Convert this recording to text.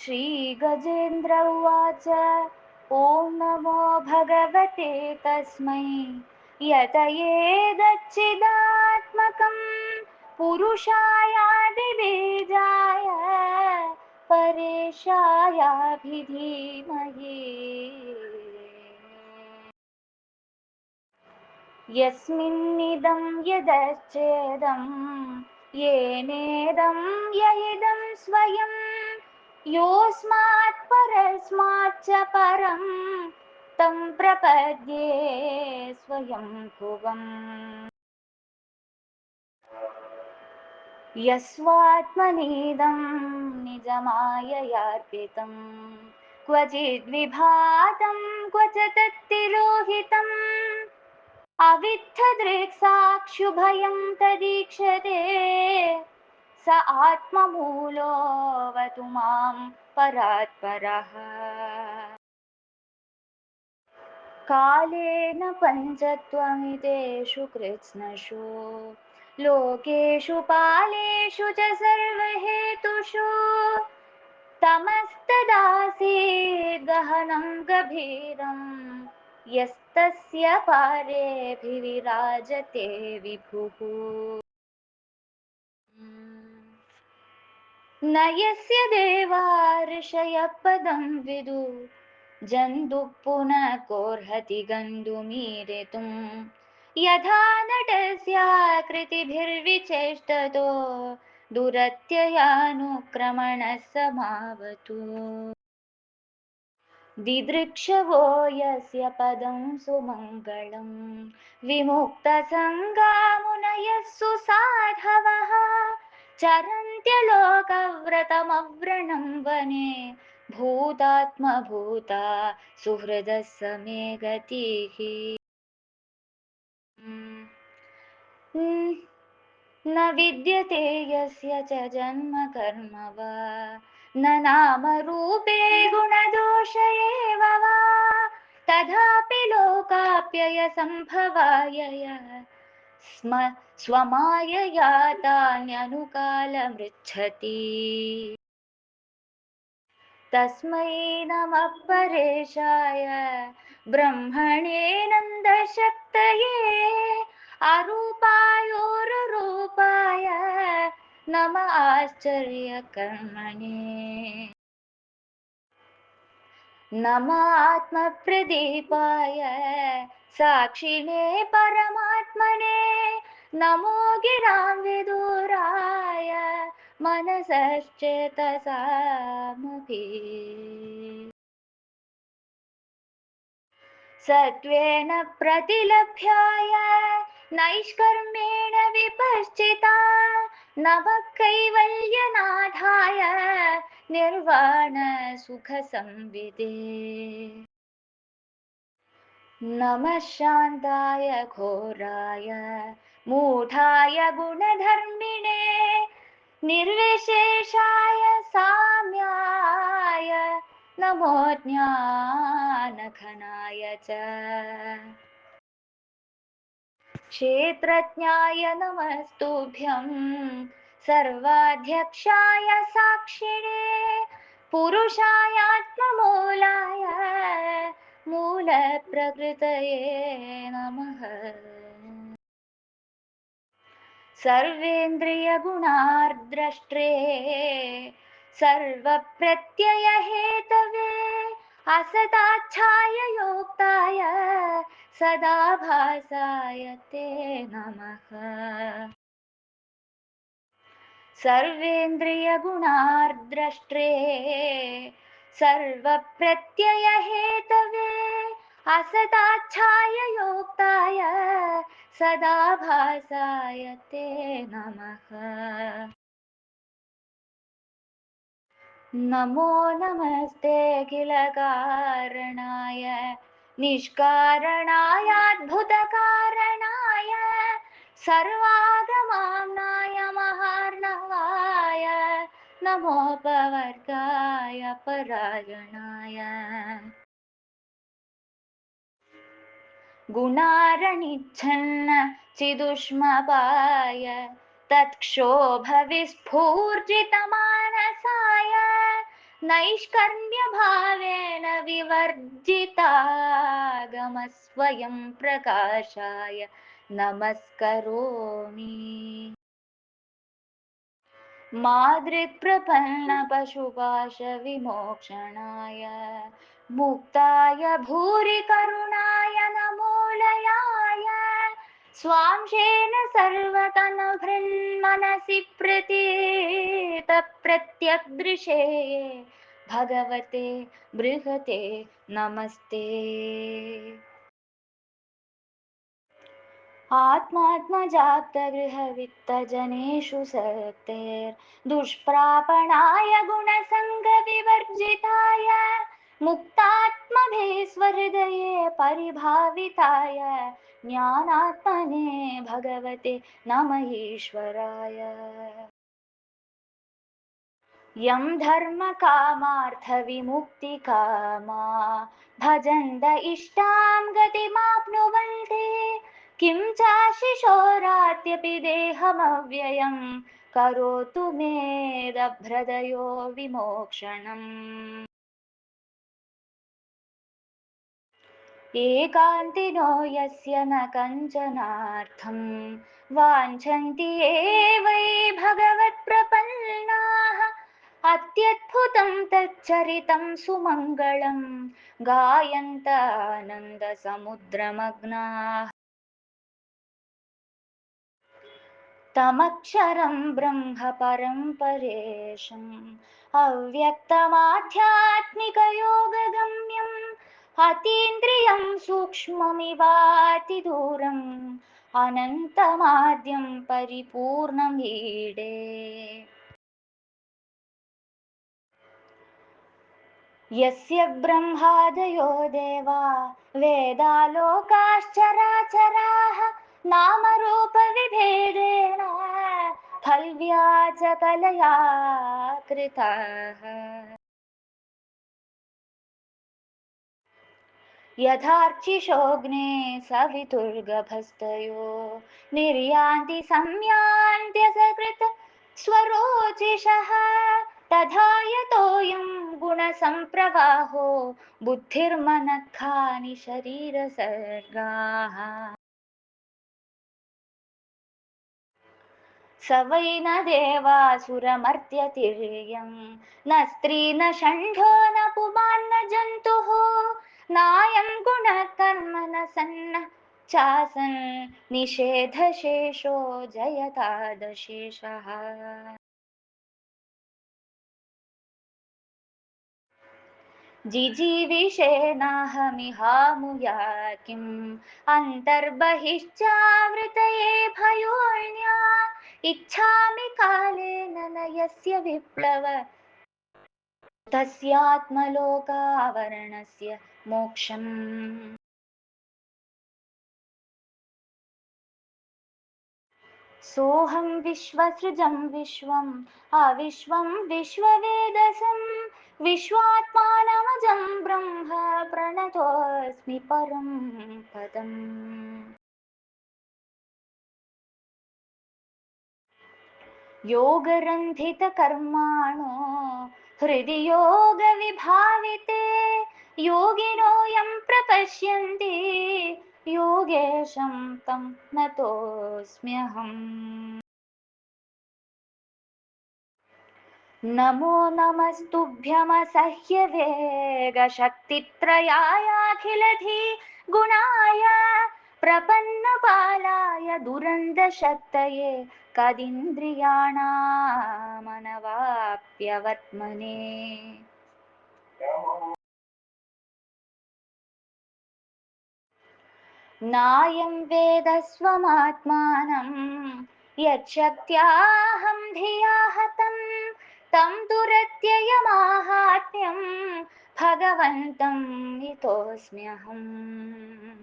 श्रीगजेन्द्र उवाच ॐ नमो भगवते तस्मै यतयेदच्चिदात्मकं पुरुषायादिबीजाय परेशायाभिधीमहि यस्मिन्निदं यदच्चेदं येनेदं यइदं स्वयं योऽस्मात् परस्माच्च परं तं प्रपद्ये स्वयं भुवम् यस्वात्मनीदं निजमाययार्पितं क्वचिद्विभातं क्व च तत्तिरोहितम् अविद्धदृक्साक्षुभयं तदीक्षते स आत्ममूलोऽवतु मां परात्परः कालेन पञ्चत्वमितेषु कृत्स्नषु लोकेषु पालेषु च सर्वहेतुषु तमस्तदासीत् गहनं गभीरं यस्तस्य पारेऽभिविराजते विभुः न यस्य देवा ऋषयः पदं विदु जन्तुः पुनः कोऽर्हति गन्तुमीरितुं यथा नटस्याकृतिभिर्विचेष्टतो दुरत्ययानुक्रमणः समावतु दिदृक्षवो यस्य पदं सुमङ्गलं विमुक्तसङ्गामुनयः सुसाधवः चरन्त्यलोकव्रतमव्रणं वने भूतात्मभूता सुहृदः समे गतिः न विद्यते यस्य च जन्म कर्म वा न नामरूपे गुणदोष एव वा तथापि लोकाप्ययसम्भवाय स्म स्वमायया तान्यनुकालमृच्छति तस्मै नमः परेशाय ब्रह्मणे नन्दशक्तये अरूपायोरुरूपाय नमः आश्चर्यकर्मणे नमः आत्मप्रदीपाय साक्षिणे परमात्मने नमो गिरां विदुराय मनसश्चेतसामपि सत्त्वेन प्रतिलभ्याय नैष्कर्मेण विपश्चिता नमः कैवल्यनाथाय निर्वाणसुखसंविदे नमः शान्ताय घोराय मूढाय गुणधर्मिणे निर्विशेषाय साम्याय नमो ज्ञानघनाय च क्षेत्रज्ञाय नमस्तुभ्यं सर्वाध्यक्षाय साक्षिणे पुरुषायात्ममूलाय मूलप्रकृतये नमः सर्वेन्द्रियगुणार्द्रष्ट्रे सर्वप्रत्ययहेतवे असदाच्छाययोक्ताय सदाभासाय ते नमः सर्वेन्द्रियगुणार्द्रष्ट्रे सर्वप्रत्ययहेतवे असदाच्छाययोक्ताय सदाभासाय ते नमः नमो नमस्ते अखिलकारणाय निष्कारणायाद्भुतकारणाय सर्वागमाम्नाय महार्णवाय नमोपवर्गाय परायणाय गुणारणिच्छन्न नैष्कर्म्यभावेन विवर्जितागमस्वयं प्रकाशाय नमस्करोमि। मादृक्प्रपन्नपशुपाशविमोक्षणाय मुक्ताय भूरि करुणाय नमोलयाय स्वांशेन सर्वतनभृन्मनसि प्रतीत प्रत्यग्दृशे भगवते बृहते नमस्ते। आत्मात्मजातगृहवित्तजनेषु सक्तेर्दुष्प्रापणाय गुणसङ्गविवर्जिताय मुक्तात्मभेस्वहृदये परिभाविताय ज्ञानात्मने भगवते नम ईश्वराय। यं धर्मकामार्थविमुक्तिकामा भजन्त इष्टां गतिमाप्नुवन्ति किं चाशिशोरात्यपि देहमव्ययं करोतु मेदभ्रदयो विमोक्षणम्। एकान्तिनो यस्य न कञ्चनार्थं वाञ्छन्ति ये वै भगवत्प्रपन्नाः अत्यद्भुतं तच्चरितं सुमङ्गलं गायन्तानन्दसमुद्रमग्नाः। तमक्षरं ब्रह्म परं परेशम् अव्यक्तमाध्यात्मिकयोगगम्यम् अतीन्द्रियं सूक्ष्ममिवातिदूरम् अनन्तमाद्यं परिपूर्णमीडे। यस्य ब्रह्मादयो देवा वेदालोकाश्चराचराः नामरूपविभेदेन खल्व्याजकलया कृताः। यथार्चिषोऽग्ने सवितुर्गभस्तयो निर्यान्ति संयान्त्यसकृत् स्वरोचिषः तथा यतोऽयं गुणसम्प्रवाहो बुद्धिर्मनःखानि शरीरसर्गाः। स वै न देवासुरमर्त्यतिर्यं न स्त्री न षण्ढो न पुमान् न जन्तुः नायं गुणः कर्म न सन्नः चासन् निषेधशेषो जयतादशेषः। जिजीविषेणाहमिहामुया किम् अन्तर्बहिश्चावृतये भयोऽन्या इच्छामि कालेन न यस्य विप्लव तस्यात्मलोकावरणस्य मोक्षम्। सोऽहं विश्वसृजं विश्वम् अविश्वं विश्ववेदसं विश्वात्मानमजं ब्रह्म प्रणतोऽस्मि परं पदम्। योगरन्धितकर्माणो हृदि योगविभाविते योगिनो यं प्रपश्यन्ति योगेशं तं नतोऽस्म्यहम्। नमो नमस्तुभ्यमसह्य वेगशक्तित्रयायाखिलधी गुणाय प्रपन्नपालाय दुरन्दशक्तये कदिन्द्रियाणामनवाप्यवर्त्मने। नायं वेदस्वमात्मानं यच्छक्त्याहं धिया हतं तं दुरत्ययमाहात्म्यं भगवन्तं हितोऽस्म्यहम्।